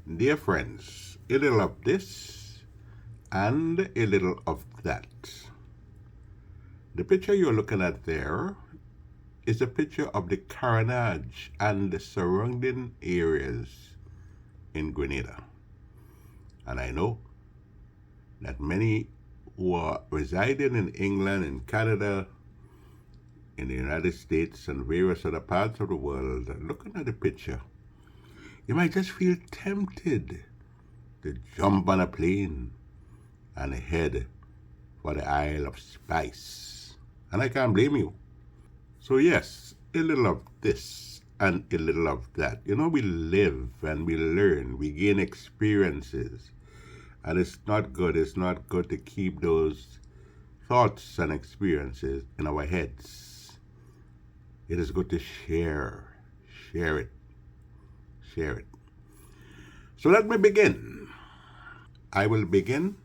Dear friends, a little of this and a little of that. The picture you're looking at there is a picture of the Carnage and the surrounding areas in Grenada. And I know that many who are residing in England and Canada, in the United States, and various other parts of the world, looking at the picture, you might just feel tempted to jump on a plane and head for the Isle of Spice. And I can't blame you. So, yes, a little of this and a little of that. We live and we learn, we gain experiences. And it's not good to keep those thoughts and experiences in our heads. It is good to share it, share it. So let me begin. I will begin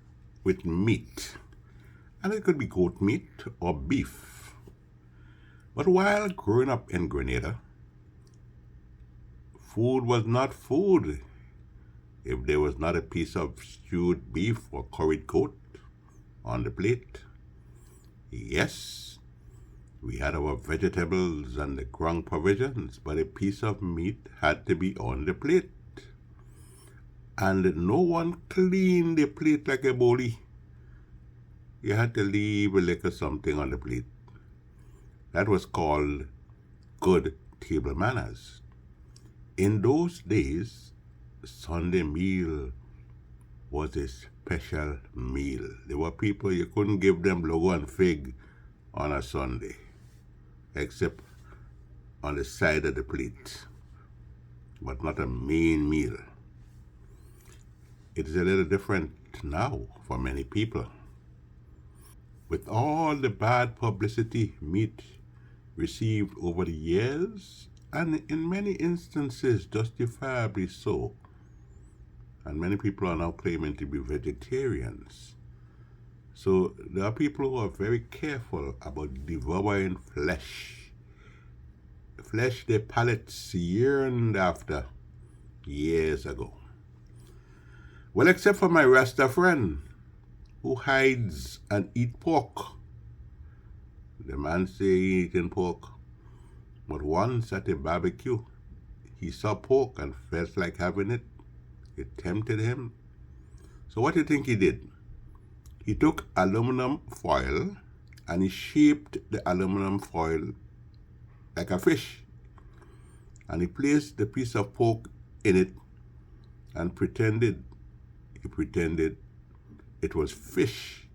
with meat. And it could be goat meat or beef. But while growing up in Grenada, food was not food if there was not a piece of stewed beef or curried goat on the plate. Yes, we had our vegetables and the ground provisions, but a piece of meat had to be on the plate. And no one cleaned the plate like a bully. You had to leave a little something on the plate. That was called good table manners. In those days, Sunday meal was a special meal. There were people you couldn't give them logo and fig on a Sunday, except on the side of the plate, but not a main meal. It is a little different now for many people. With all the bad publicity meat received over the years, and in many instances justifiably so, and many people are now claiming to be vegetarians. So there are people who are very careful about devouring flesh their palates yearned after years ago. Well, except for my Rasta friend who hides and eat pork. The man say he eating pork, but once at a barbecue, he saw pork and felt like having it. It tempted him. So what do you think he did? He took aluminum foil and he shaped the aluminum foil like a fish. And he placed the piece of pork in it and pretended it was fish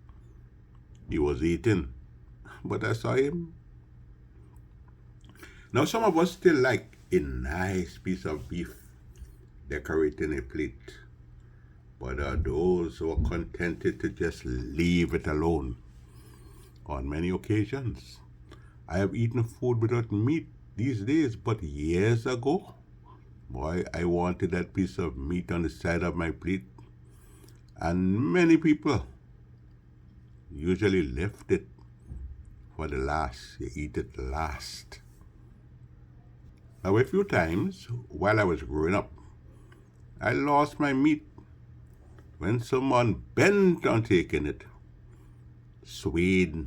he was eating. But I saw him. Now some of us still like a nice piece of beef decorating a plate. But there are those who are contented to just leave it alone. On many occasions, I have eaten food without meat these days, but years ago, boy, I wanted that piece of meat on the side of my plate. And many people usually left it for the last. You eat it last. Now, a few times while I was growing up, I lost my meat when someone bent on taking it, swayed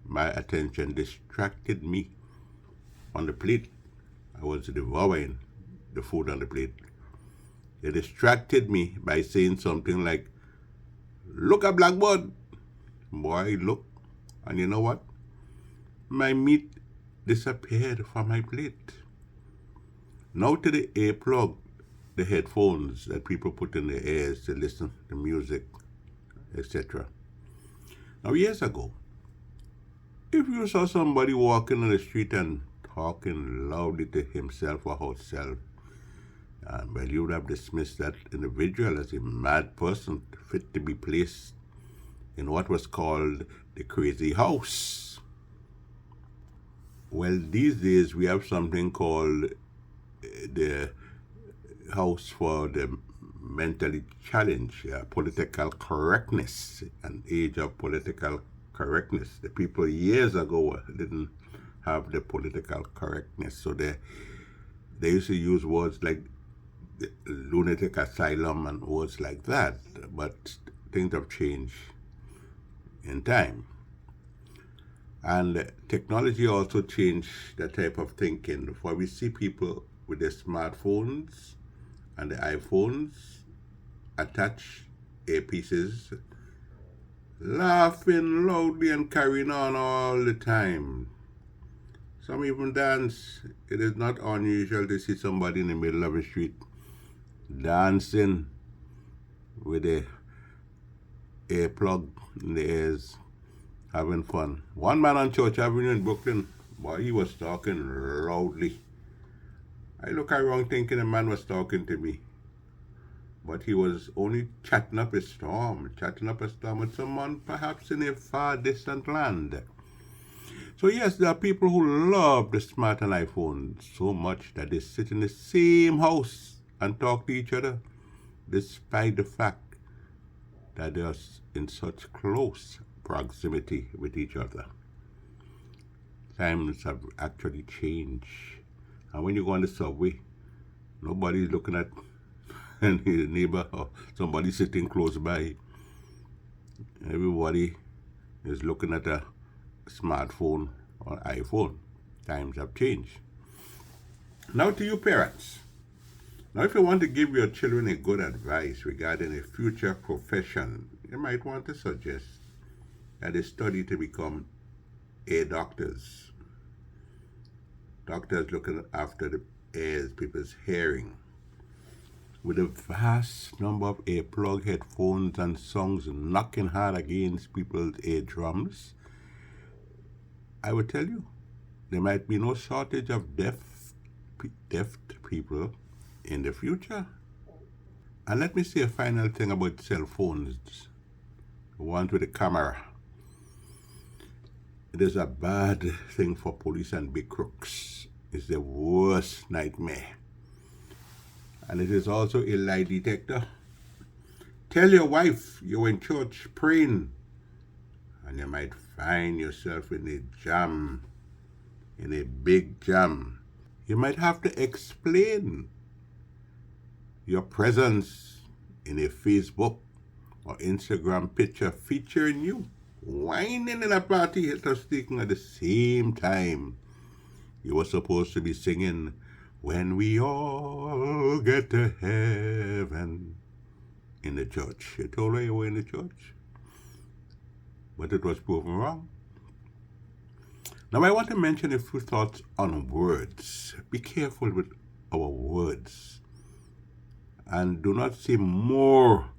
my attention, distracted me on the plate. I was devouring the food on the plate. They distracted me by saying something like, "Look at Blackbird." Boy, look. And you know what? My meat disappeared from my plate. Now to the earplug, the headphones that people put in their ears to listen to music, etc. Now, years ago, if you saw somebody walking on the street and talking loudly to himself or herself, well, you would have dismissed that individual as a mad person fit to be placed in what was called the crazy house. Well, these days we have something called the house for the mentally challenged, political correctness, an age of political correctness. The people years ago didn't have the political correctness, so they used to use words like lunatic asylum and words like that. But things have changed in time. And technology also changed the type of thinking. For we see people with their smartphones and the iPhones attach earpieces, laughing loudly and carrying on all the time. Some even dance. It is not unusual to see somebody in the middle of the street dancing with a earplug in the ears, having fun. One man on Church Avenue in Brooklyn, boy, he was talking loudly. I look around thinking the man was talking to me. But he was only chatting up a storm with someone perhaps in a far distant land. So yes, there are people who love the smart and iPhone so much that they sit in the same house and talk to each other, despite the fact that they are in such close proximity with each other. Times have actually changed. And when you go on the subway, nobody's looking at any neighbor or somebody sitting close by. Everybody is looking at a smartphone or iPhone. Times have changed. Now to you parents. Now if you want to give your children a good advice regarding a future profession, you might want to suggest that they study to become ear doctors. Doctors looking after the ears, people's hearing. With a vast number of earplug headphones and songs knocking hard against people's eardrums, I would tell you, there might be no shortage of deaf people in the future. And let me say a final thing about cell phones, the ones with the camera. It is a bad thing for police and big crooks. It's the worst nightmare. And it is also a lie detector. Tell your wife you're in church praying, and you might find yourself in a jam, in a big jam. You might have to explain your presence in a Facebook or Instagram picture featuring you whining in a party hitter sticking at the same time. You were supposed to be singing, "When we all get to heaven," in the church. You told her you were in the church, but it was proven wrong. Now I want to mention a few thoughts on words. Be careful with our words and do not say more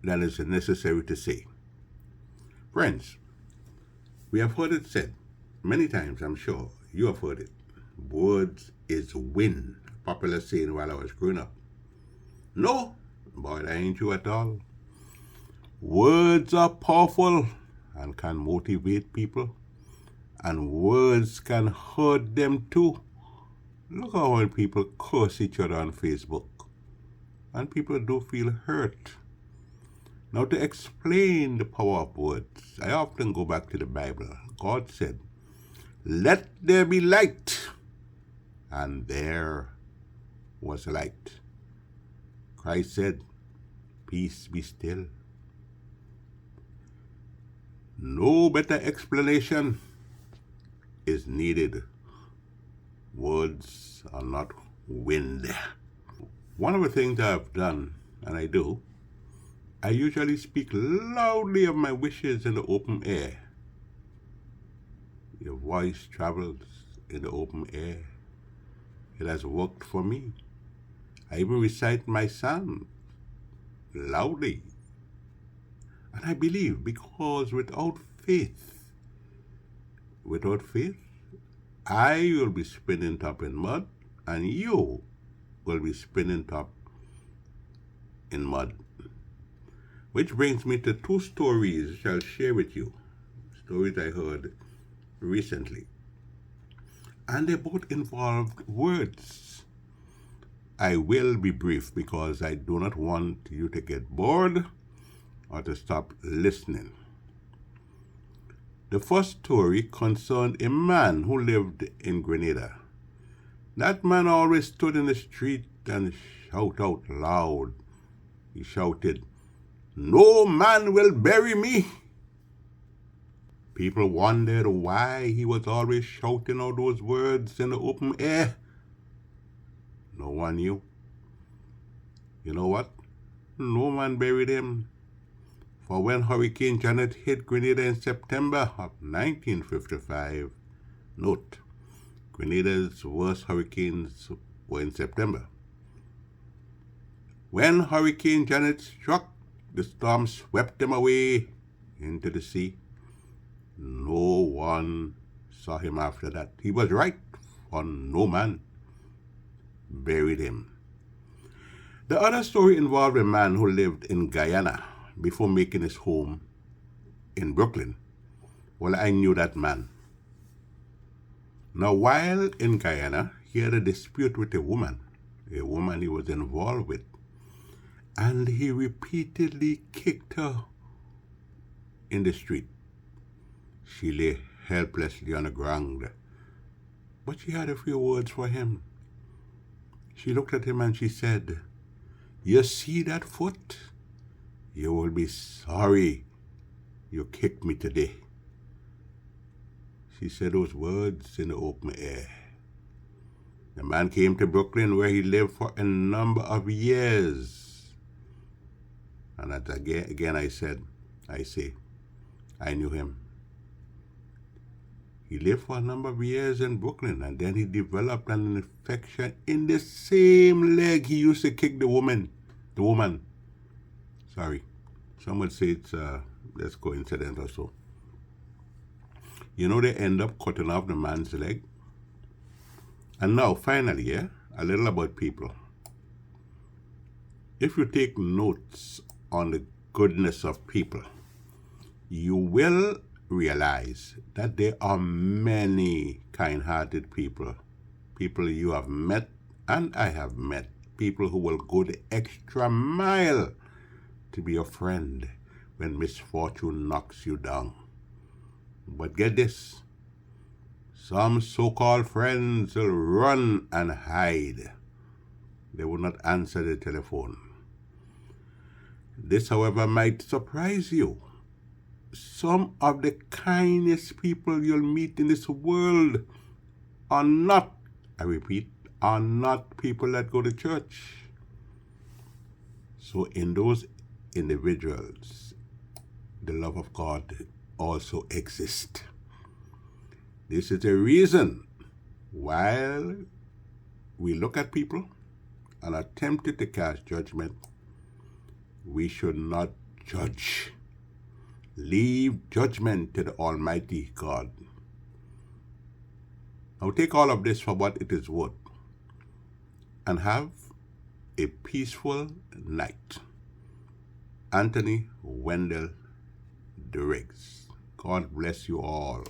than is necessary to say. Friends, we have heard it said many times, I'm sure you have heard it. Words is wind. Popular saying while I was growing up. No, boy, that ain't true at all. Words are powerful and can motivate people, and words can hurt them too. Look how when people curse each other on Facebook, and people do feel hurt. Now, to explain the power of words, I often go back to the Bible. God said, "Let there be light," and there was light. Christ said, "Peace be still." No better explanation is needed. Words are not wind. One of the things I've done, and I do, I usually speak loudly of my wishes in the open air. Your voice travels in the open air. It has worked for me. I even recite my psalm loudly. And I believe because without faith, I will be spinning top in mud and you will be spinning top in mud. Which brings me to two stories which I'll share with you. Stories I heard recently. And they both involved words. I will be brief because I do not want you to get bored or to stop listening. The first story concerned a man who lived in Grenada. That man always stood in the street and shout out loud. He shouted, "No man will bury me." People wondered why he was always shouting out those words in the open air. No one knew. You know what? No man buried him. For when Hurricane Janet hit Grenada in September of 1955, note, Grenada's worst hurricanes were in September. When Hurricane Janet struck, the storm swept him away into the sea. No one saw him after that. He was right, for no man buried him. The other story involved a man who lived in Guyana before making his home in Brooklyn. Well, I knew that man. Now, while in Guyana, he had a dispute with a woman he was involved with, and he repeatedly kicked her in the street. She lay helplessly on the ground, but she had a few words for him. She looked at him and she said, "You see that foot? You will be sorry you kicked me today." She said those words in the open air. The man came to Brooklyn, where he lived for a number of years. And again I say, I knew him. He lived for a number of years in Brooklyn, and then he developed an infection in the same leg he used to kick the woman. Sorry. Some would say it's just coincidence or so. You know, they end up cutting off the man's leg. And now, finally, a little about people. If you take notes on the goodness of people, you will realize that there are many kind-hearted people you have met and I have met, people who will go the extra mile to be your friend when misfortune knocks you down. But get this, some so-called friends will run and hide. They will not answer the telephone. This, however, might surprise you. Some of the kindest people you'll meet in this world are not, I repeat, are not people that go to church. So in those individuals, the love of God also exists. This is the reason while we look at people and are tempted to cast judgment, we should not judge. Leave judgment to the Almighty God. Now take all of this for what it is worth and have a peaceful night. Anthony Wendell Driggs. God bless you all.